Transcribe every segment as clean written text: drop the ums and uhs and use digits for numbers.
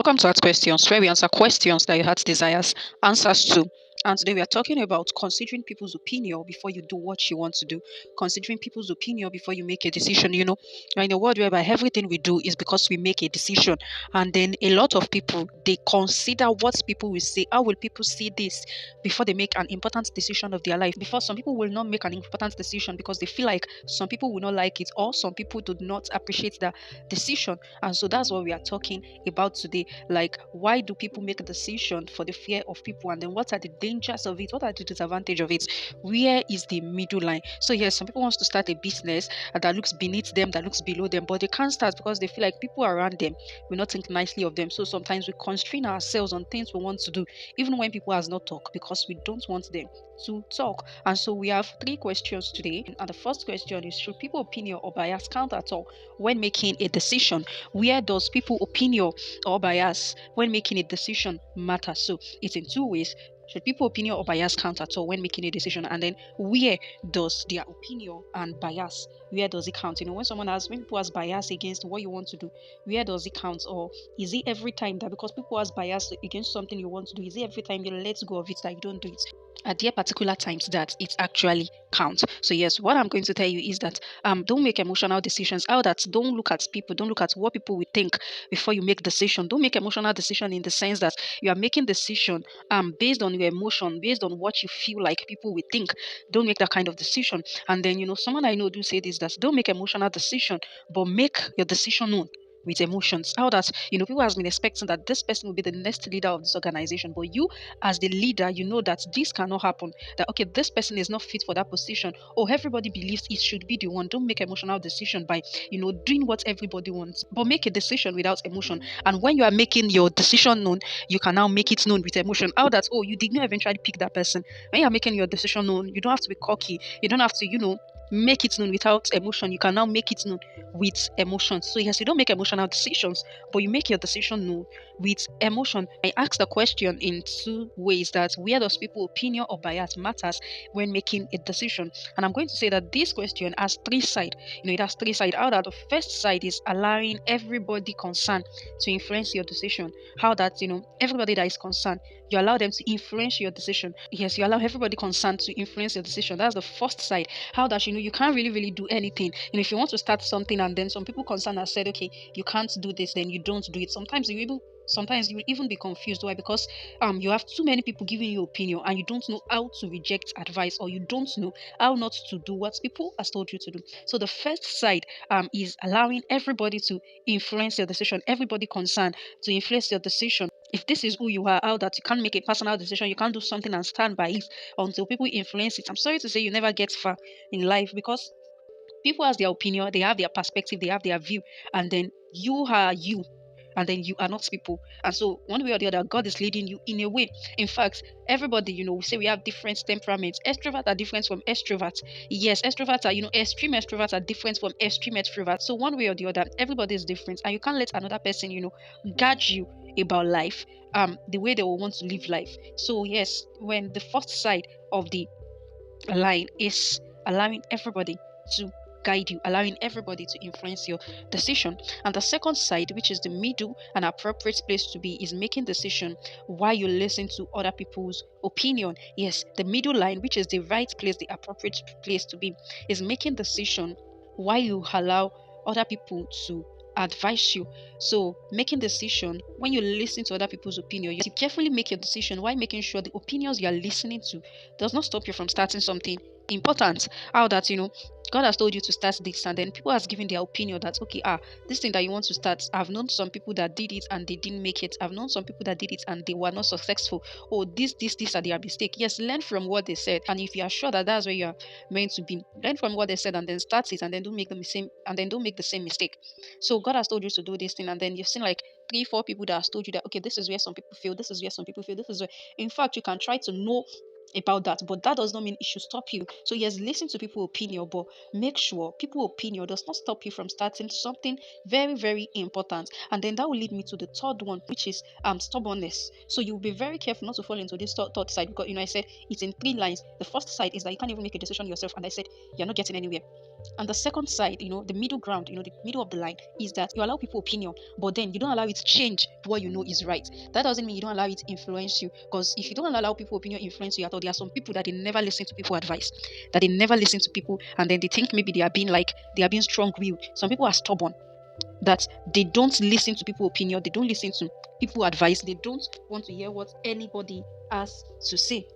Welcome to Ask Questions, where we answer questions that your heart desires answers to. And today we are talking about considering people's opinion before you do what you want to do. Considering people's opinion before you make a decision. You're in a world whereby everything we do is because we make a decision. And then a lot of people, they consider what people will say. How will people see this before they make an important decision of their life? Before some people will not make an important decision because they feel like some people will not like it, or some people do not appreciate the decision. And so that's what we are talking about today. Like, why do people make a decision for the fear of people? And then what are the dangers of it? What are the disadvantages of it? Where is the middle line? So yes, some people wants to start a business that looks beneath them, that looks below them, but they can't start because they feel like people around them will not think nicely of them. So sometimes we constrain ourselves on things we want to do, even when people has not talk, because we don't want them to talk. And so we have three questions today. And the first question is, should people opinion or bias count at all when making a decision? Where does people opinion or bias when making a decision matter? So it's in two ways. Should people opinion or bias count at all when making a decision? And then where does their opinion and bias, where does it count? When people has bias against what you want to do, where does it count? Or is it every time that because people has bias against something you want to do, is it every time you let go of it that you don't do it? Are there particular times that it actually counts? So yes, what I'm going to tell you is that don't make emotional decisions. How that don't look at people, don't look at what people will think before you make decision. Don't make emotional decision in the sense that you are making decision based on your emotion, based on what you feel like people will think. Don't make that kind of decision. And then someone I know do say this, that don't make emotional decision, but make your decision known with emotions. How that people has been expecting that this person will be the next leader of this organization, but you as the leader, you know that this cannot happen. That okay, this person is not fit for that position, or everybody believes it should be the one. Don't make emotional decision by doing what everybody wants, but make a decision without emotion. And when you are making your decision known, you can now make it known with emotion. How that you did not eventually pick that person. When you are making your decision known, you don't have to be cocky. You don't have to make it known without emotion. You can now make it known with emotion. So yes, you don't make emotional decisions, but you make your decision known with emotion. I asked the question in two ways, that where does people opinion or bias matters when making a decision? And I'm going to say that this question has three sides. It has three sides. How that the first side is allowing everybody concerned to influence your decision. How that everybody that is concerned, you allow them to influence your decision. Yes, you allow everybody concerned to influence your decision. That's the first side. How that you can't really do anything. If you want to start something and then some people concerned have said, okay, you can't do this, then you don't do it. Sometimes you will even be confused. Why? Because you have too many people giving you opinion and you don't know how to reject advice, or you don't know how not to do what people has told you to do. So the first side is allowing everybody to influence your decision, everybody concerned to influence your decision. If this is who you are, how that you can't make a personal decision, you can't do something and stand by it until people influence it. I'm sorry to say you never get far in life, because people has their opinion, they have their perspective, they have their view, and then you are you, and then you are not people. And so one way or the other, God is leading you in a way. In fact, everybody, we say we have different temperaments. Extroverts are different from extroverts. Yes, extroverts are, extreme extroverts are different from extreme extroverts. So one way or the other, everybody is different, and you can't let another person, guide you about life, the way they will want to live life. So yes, when the first side of the line is allowing everybody to guide you, allowing everybody to influence your decision. And the second side, which is the middle and appropriate place to be, is making decision while you listen to other people's opinion. Yes, the middle line, which is the right place, the appropriate place to be, is making decision while you allow other people to advise you. So making decision when you listen to other people's opinion, you carefully make your decision while making sure the opinions you are listening to does not stop you from starting something important. How that God has told you to start this, and then people has given their opinion that okay, this thing that you want to start, I've known some people that did it and they didn't make it. I've known some people that did it and they were not successful. Oh, this are their mistake. Yes, learn from what they said, and if you are sure that that's where you are meant to be, learn from what they said and then start it, and then don't make the same mistake. So God has told you to do this thing, and then you've seen like three, four people that has told you that okay, this is where some people fail, this is where some people fail, this is where. In fact, you can try to know about that, but that does not mean it should stop you. So yes, listen to people's opinion, but make sure people's opinion does not stop you from starting something very, very important. And then that will lead me to the third one, which is stubbornness. So you'll be very careful not to fall into this third side, because I said it's in three lines. The first side is that you can't even make a decision yourself, and I said you're not getting anywhere. And the second side, the middle ground, the middle of the line is that you allow people opinion, but then you don't allow it to change what you know is right. That doesn't mean you don't allow it to influence you, because if you don't allow people opinion influence you at all, there are some people that they never listen to people advice, that they never listen to people, and then they think maybe they are being strong-willed. Some people are stubborn, that they don't listen to people opinion, they don't listen to people advice, they don't want to hear what anybody has to say.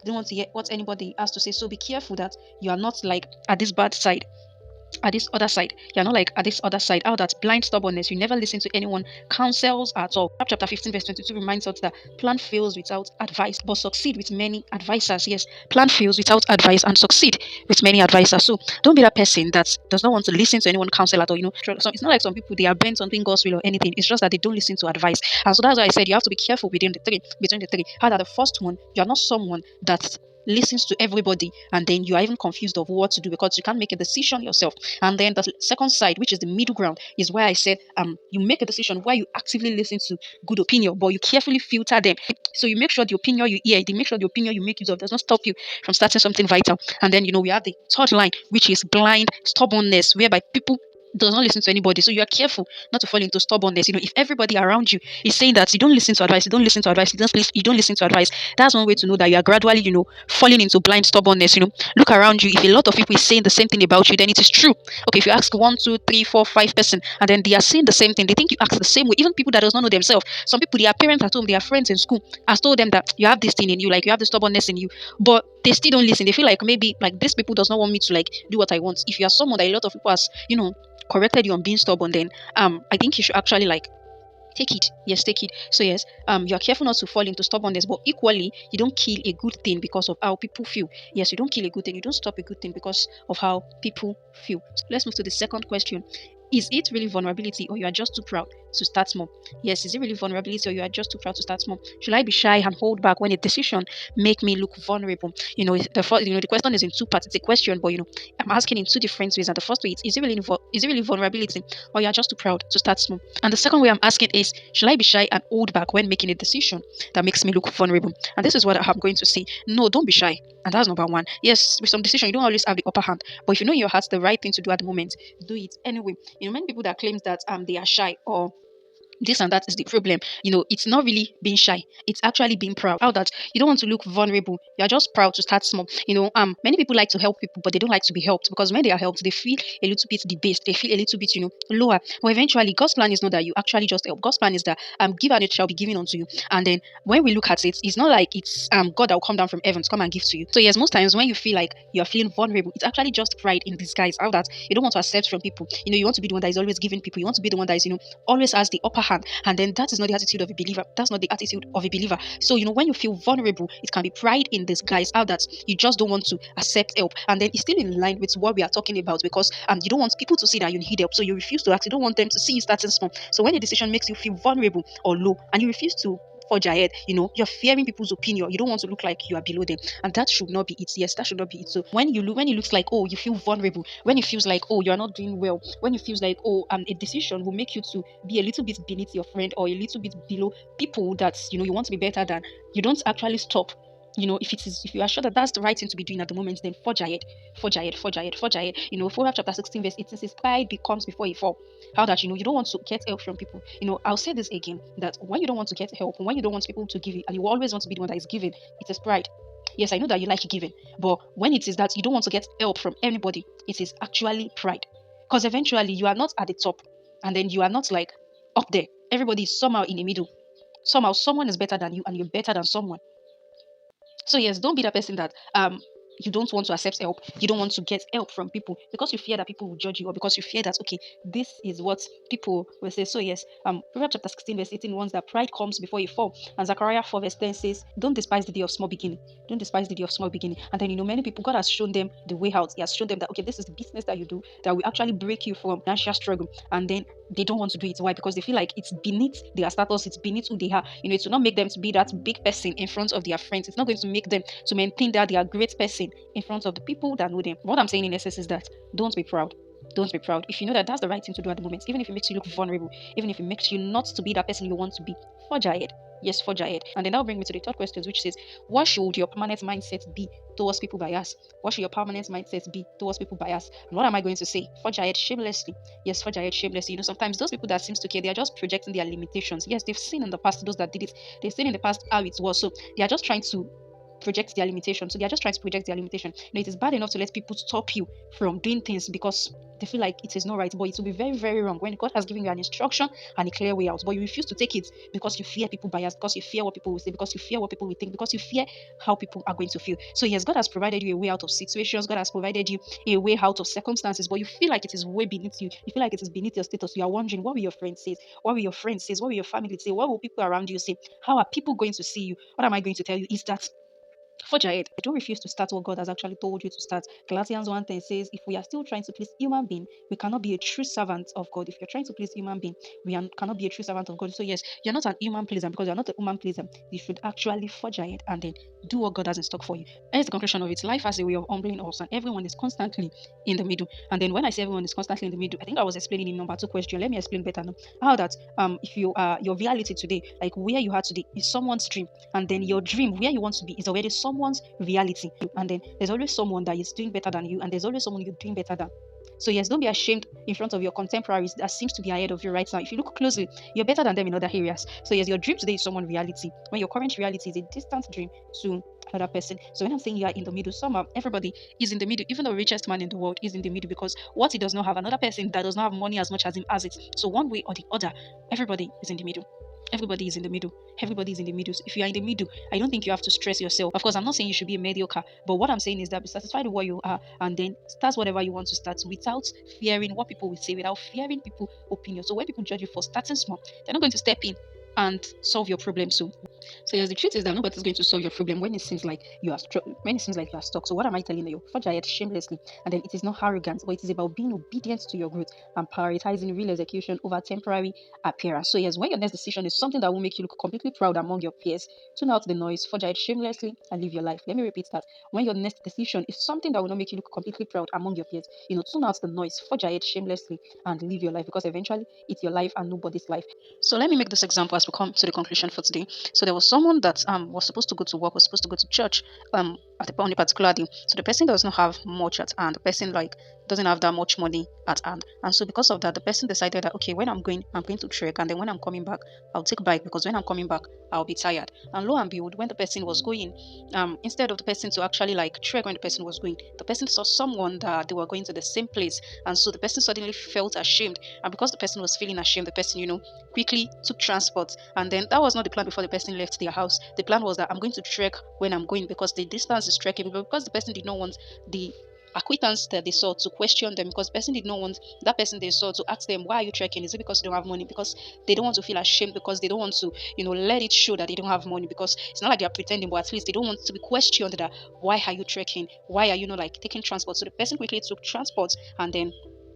They don't want to hear what anybody has to say. So be careful that you are not like at this bad side, at this other side. You're not like at this other side. How that blind stubbornness, you never listen to anyone counsels at all. Chapter 15, verse 22 reminds us that plan fails without advice, but succeed with many advisors. Yes, plan fails without advice and succeed with many advisors. So don't be that person that does not want to listen to anyone counsel at all. So it's not like some people they are bent on doing God's will or anything. It's just that they don't listen to advice. And so that's why I said you have to be careful between the three. How that the first one, you're not someone that listens to everybody and then you are even confused of what to do because you can't make a decision yourself. And then the second side, which is the middle ground, is where I said you make a decision where you actively listen to good opinion, but you carefully filter them. So you make sure the opinion you hear, you make sure the opinion you make use of does not stop you from starting something vital. And then we have the third line, which is blind stubbornness, whereby people does not listen to anybody. So you are careful not to fall into stubbornness. If everybody around you is saying that you don't listen to advice, you don't listen to advice, you don't listen to advice, that's one way to know that you are gradually, falling into blind stubbornness. Look around you. If a lot of people is saying the same thing about you, then it is true. Okay, if you ask one, two, three, four, five person, and then they are saying the same thing, they think you act the same way. Even people that does not know themselves. Some people, their parents at home, their friends in school, has told them that you have this thing in you, like you have the stubbornness in you, but they still don't listen. They feel like maybe like this people does not want me to like do what I want. If you are someone that a lot of people has, corrected you on being stubborn, then I think you should actually like take it. Yes, take it. So yes, you're careful not to fall into stubbornness, but equally you don't kill a good thing because of how people feel. Yes, you don't kill a good thing, you don't stop a good thing because of how people feel. So let's move to the second question. Is it really vulnerability or you are just too proud to start small? Yes, is it really vulnerability or you are just too proud to start small? Should I be shy and hold back when a decision make me look vulnerable? The question is in two parts. It's a question, but I'm asking in two different ways. And the first way is it really vulnerability or you are just too proud to start small? And the second way I'm asking is, should I be shy and hold back when making a decision that makes me look vulnerable? And this is what I'm going to say. No, don't be shy. And that's number one. Yes, with some decision, you don't always have the upper hand. But if you know in your heart the right thing to do at the moment, do it anyway. Many people that claims that they are shy or this and that is the problem. It's not really being shy, it's actually being proud. How that you don't want to look vulnerable, you're just proud to start small. Many people like to help people, but they don't like to be helped, because when they are helped, they feel a little bit debased, they feel a little bit lower. But eventually God's plan is not that you actually just help. God's plan is that give and it shall be given unto you. And then when we look at it, it's not like it's God that will come down from heaven to come and give to you. So yes, most times when you feel like you're feeling vulnerable, it's actually just pride in disguise. How that you don't want to accept from people. You want to be the one that is always giving people, you want to be the one that is always has the upper hand. And then that is not the attitude of a believer. That's not the attitude of a believer. So when you feel vulnerable, it can be pride in disguise. How that you just don't want to accept help. And then it's still in line with what we are talking about, because you don't want people to see that you need help, so you refuse to ask. You don't want them to see you starting small. So when a decision makes you feel vulnerable or low and you refuse to forge ahead, you're fearing people's opinion, you don't want to look like you are below them, and that should not be it. Yes, that should not be it. So when it looks like, oh, you feel vulnerable, when it feels like, oh, you're not doing well, when it feels like, oh, a decision will make you to be a little bit beneath your friend or a little bit below people that you want to be better than, you don't actually stop. If you are sure that that's the right thing to be doing at the moment, then forge ahead, forge ahead, forge ahead, forge ahead. Proverbs chapter 16 verse 18 says, pride becomes before a fall. How that you don't want to get help from people. I'll say this again, that when you don't want to get help, when you don't want people to give it, and you always want to be the one that is giving, it is pride. Yes, I know that you like giving, but when it is that you don't want to get help from anybody, it is actually pride. Because eventually you are not at the top, and then you are not like up there. Everybody is somehow in the middle. Somehow someone is better than you, and you're better than someone. So yes, don't be that person that you don't want to accept help. You don't want to get help from people because you fear that people will judge you, or because you fear that, okay, this is what people will say. So yes, Proverbs chapter 16 verse 18 warns that pride comes before a fall, and Zechariah 4 verse 10 says, don't despise the day of small beginning. Don't despise the day of small beginning. And then many people, God has shown them the way out. He has shown them that, okay, this is the business that you do that will actually break you from financial struggle, and then they don't want to do it. Why? Because they feel like it's beneath their status, it's beneath who they are. It will not make them to be that big person in front of their friends. It's not going to make them to maintain that they are a great person in front of the people that know them. What I'm saying in essence is that don't be proud. Don't be proud. If you know that that's the right thing to do at the moment, even if it makes you look vulnerable, even if it makes you not to be that person you want to be, forge ahead. Yes, forge ahead. And then that'll bring me to the third question, which says, what should your permanent mindset be towards people bias? What should your permanent mindset be towards people bias? And what am I going to say? Forge ahead shamelessly. Yes, forge ahead shamelessly. Sometimes those people that seems to care, they are just projecting their limitations. Yes, they've seen in the past those that did it. They've seen in the past how it was. So they are just trying to project their limitation. So they are just trying to project their limitation. It is bad enough to let people stop you from doing things because they feel like it is not right, but it will be very, very wrong when God has given you an instruction and a clear way out. But you refuse to take it because you fear people bias, because you fear what people will say, because you fear what people will think, because you fear how people are going to feel. So yes, God has provided you a way out of situations. God has provided you a way out of circumstances, but you feel like it is way beneath you. You feel like it is beneath your status. You are wondering, what will your friends say? What will your friends say? What will your family say? What will people around you say? How are people going to see you? What am I going to tell you? Is that forge ahead. Don't refuse to start what God has actually told you to start. Galatians 1:10 says, if we are still trying to please human being, we cannot be a true servant of God. If you're trying to please human being, cannot be a true servant of God. So yes, you're not an human pleaser because you're not a human pleaser. You should actually forge ahead and then do what God has in stock for you. That is the conclusion of it. Life has a way of humbling us, and everyone is constantly in the middle. And then when I say everyone is constantly in the middle, I think I was explaining in number two question. Let me explain better now. How that if you are your reality today, like where you are today, is someone's dream, and then your dream where you want to be is already someone's reality. And then there's always someone that is doing better than you, and there's always someone you're doing better than. So yes, don't be ashamed in front of your contemporaries that seems to be ahead of you right now. If you look closely, you're better than them in other areas. So yes, your dream today is someone reality, when your current reality is a distant dream to another person. So when I'm saying you are in the middle, somehow everybody is in the middle. Even the richest man in the world is in the middle because what he does not have, another person that does not have money as much as him has it. So one way or the other, everybody is in the middle. Everybody is in the middle. Everybody is in the middle. So if you are in the middle, I don't think you have to stress yourself. Of course, I'm not saying you should be a mediocre, but what I'm saying is that be satisfied with what you are and then start whatever you want to start without fearing what people will say, without fearing people's opinion. So when people judge you for starting small, they're not going to step in and solve your problem. So yes, the truth is that nobody's going to solve your problem when it seems like when it seems like you are stuck. So what am I telling you? Forge ahead shamelessly, and then it is not arrogance, but it is about being obedient to your growth and prioritizing real execution over temporary appearance. So yes, when your next decision is something that will make you look completely proud among your peers, tune out the noise, forge ahead shamelessly, and live your life. Let me repeat that. When your next decision is something that will not make you look completely proud among your peers, tune out the noise, forge ahead shamelessly, and live your life because eventually it's your life and nobody's life. So let me make this example as we come to the conclusion for today. So there was someone that was supposed to go to work, was supposed to go to church on a particular day. So the person does not have much at hand. The person like doesn't have that much money at hand. And so because of that, the person decided that okay, when I'm going to trek, and then when I'm coming back, I'll take bike because when I'm coming back, I'll be tired. And lo and behold, when the person was going, instead of the person to actually like trek when the person was going, the person saw someone that they were going to the same place. And so the person suddenly felt ashamed. And because the person was feeling ashamed, the person, quickly took transport. And then that was not the plan before the person left their house. The plan was that I'm going to trek when I'm going because the distance is trekking. But because the person did not want the acquaintance that they saw to question them, because the person did not want that person they saw to ask them, why are you trekking? Is it because you don't have money? Because they don't want to feel ashamed, because they don't want to let it show that they don't have money, because it's not like they're pretending, but at least they don't want to be questioned that why are you trekking, why are you not like taking transport. So the person quickly took transport, and then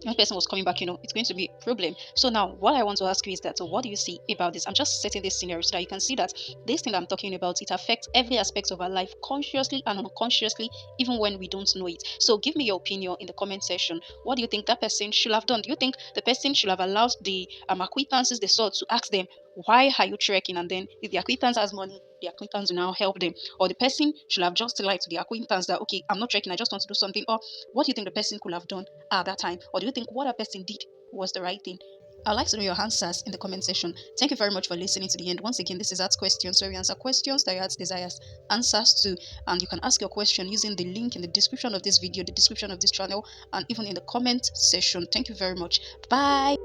when the person was coming back, it's going to be a problem. So now what I want to ask you is that, so what do you see about this? I'm just setting this scenario so that you can see that this thing I'm talking about, it affects every aspect of our life, consciously and unconsciously, even when we don't know it. So give me your opinion in the comment section. What do you think that person should have done? Do you think the person should have allowed the acquaintances they saw to ask them, why are you trekking? And then if the acquaintance has money, the acquaintance will now help them. Or the person should have just lied to the acquaintance that, okay, I'm not trekking, I just want to do something. Or what do you think the person could have done at that time? Or do you think what a person did was the right thing? I'd like to know your answers in the comment section. Thank you very much for listening to the end. Once again, this is Ask Questions, where we answer questions that your heart desires answers to. And you can ask your question using the link in the description of this video, the description of this channel, and even in the comment section. Thank you very much. Bye.